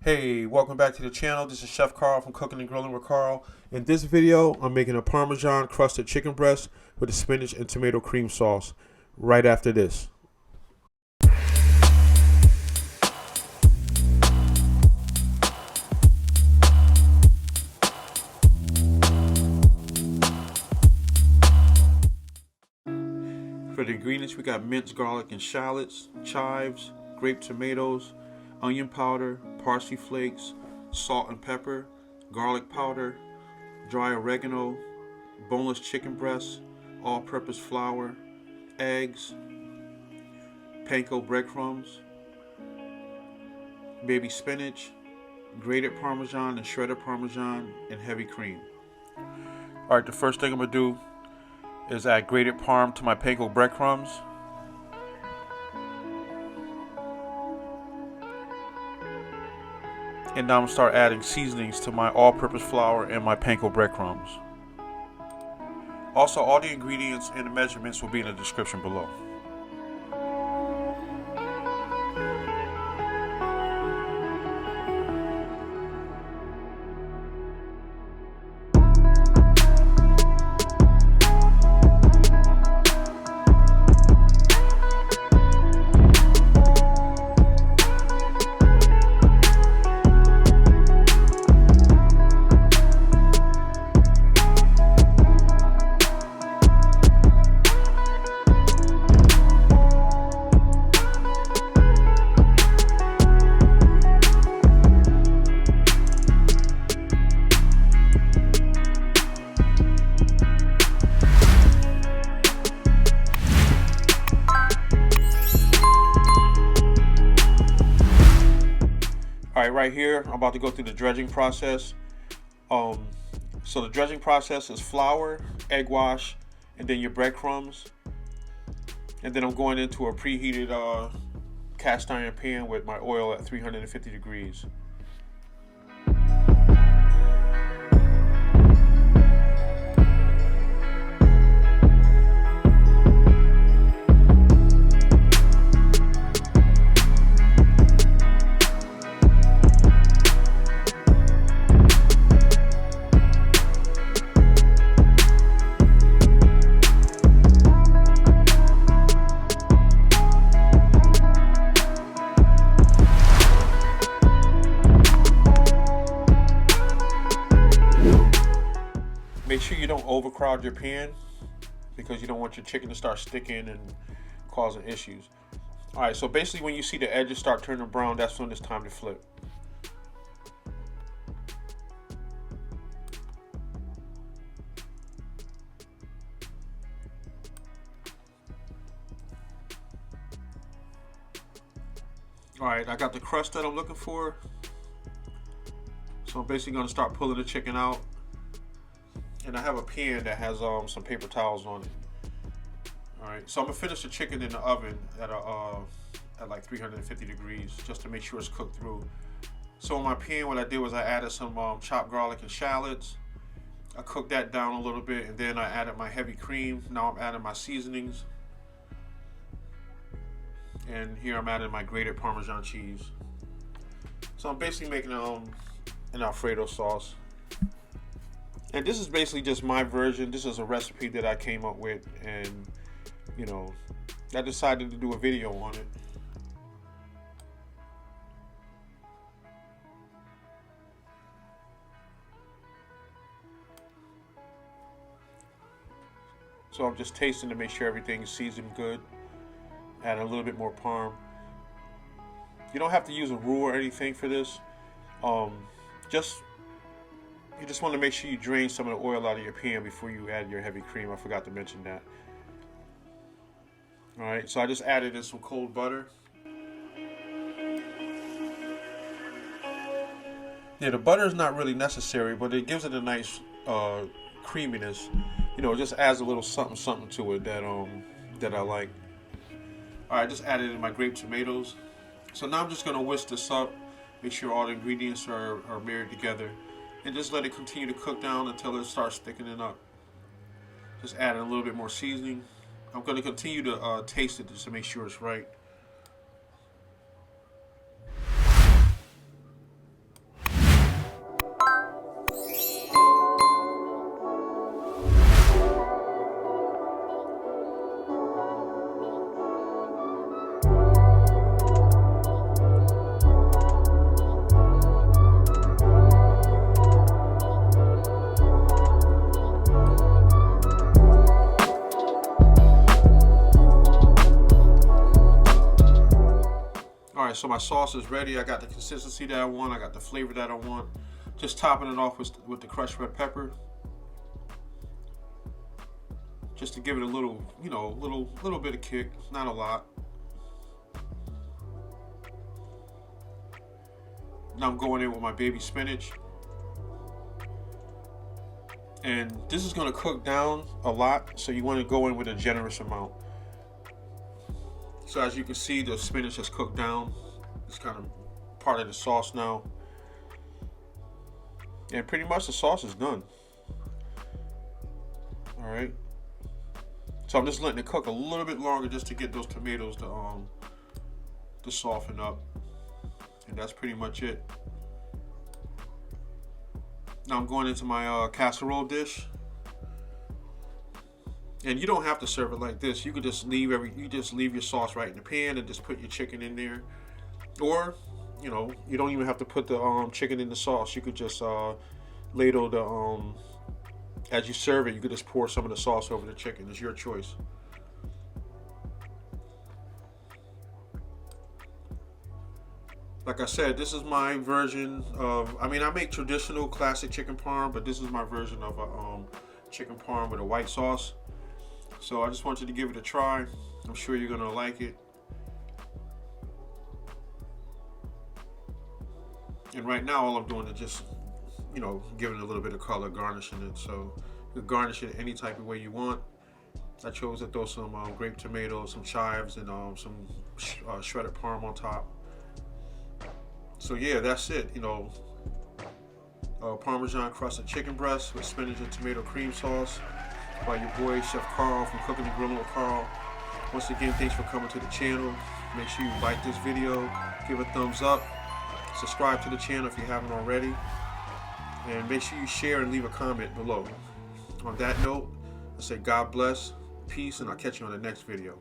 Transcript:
Hey, welcome back to the channel. This is Chef Carl from Cooking and Grilling with Carl. In this video, I'm making a Parmesan crusted chicken breast with a spinach and tomato cream sauce right after this. For the ingredients, we got minced garlic and shallots, chives, grape tomatoes, onion powder, parsley flakes, salt and pepper, garlic powder, dry oregano, boneless chicken breast, all-purpose flour, eggs, panko breadcrumbs, baby spinach, grated parmesan and shredded parmesan, and heavy cream. Alright, the first thing I'm going to do is add grated parm to my panko breadcrumbs. And now I'm going to start adding seasonings to my all-purpose flour and my panko breadcrumbs. Also, all the ingredients and the measurements will be in the description below. Alright, right here, I'm about to go through the dredging process. So the dredging process is flour, egg wash, and then your breadcrumbs. And then I'm going into a preheated cast iron pan with my oil at 350 degrees. Make sure you don't overcrowd your pan because you don't want your chicken to start sticking and causing issues. Alright, so basically when you see the edges start turning brown, that's when it's time to flip. Alright, I got the crust that I'm looking for. So I'm basically going to start pulling the chicken out. And I have a pan that has some paper towels on it. Alright, so I'm going to finish the chicken in the oven at like 350 degrees just to make sure it's cooked through. So in my pan, what I did was I added some chopped garlic and shallots. I cooked that down a little bit, and then I added my heavy cream. Now I'm adding my seasonings. And here I'm adding my grated Parmesan cheese. So I'm basically making an Alfredo sauce. And this is basically just my version. This is a recipe that I came up with, and you know, I decided to do a video on it. So I'm just tasting to make sure everything is seasoned good. Add a little bit more parm. You don't have to use a rule or anything for this. You just want to make sure you drain some of the oil out of your pan before you add your heavy cream. I forgot to mention that. Alright, so I just added in some cold butter. Yeah, the butter is not really necessary, but it gives it a nice creaminess. You know, it just adds a little something to it that I like. Alright, I just added in my grape tomatoes. So now I'm just going to whisk this up, make sure all the ingredients are married together, and just let it continue to cook down until it starts thickening up. Just add a little bit more seasoning. I'm going to continue to taste it just to make sure it's right. So my sauce is ready. I got the consistency that I want. I got the flavor that I want. Just topping it off with the crushed red pepper. Just to give it a little, you know, little bit of kick, not a lot. Now I'm going in with my baby spinach. And this is gonna cook down a lot, so you wanna go in with a generous amount. So as you can see, the spinach has cooked down. It's kind of part of the sauce now. And pretty much the sauce is done. All right. So I'm just letting it cook a little bit longer just to get those tomatoes to soften up. And that's pretty much it. Now I'm going into my casserole dish. And you don't have to serve it like this. You could just leave your sauce right in the pan and just put your chicken in there. Or, you know, you don't even have to put the chicken in the sauce. You could just ladle the as you serve it, you could just pour some of the sauce over the chicken. It's your choice. Like I said, this is my version of, I mean, I make traditional classic chicken parm, but this is my version of a chicken parm with a white sauce. So I just want you to give it a try. I'm sure you're gonna like it. And right now, all I'm doing is just, you know, giving it a little bit of color, garnishing it. So you can garnish it any type of way you want. I chose to throw some grape tomatoes, some chives, and some shredded parm on top. So yeah, that's it. You know, Parmesan crusted chicken breast with spinach and tomato cream sauce by your boy Chef Carl from Cooking and Grilling with Carl. Once again, thanks for coming to the channel. Make sure you like this video, give a thumbs up, subscribe to the channel if you haven't already, and make sure you share and leave a comment below. On that note, I say God bless, peace, and I'll catch you on the next video.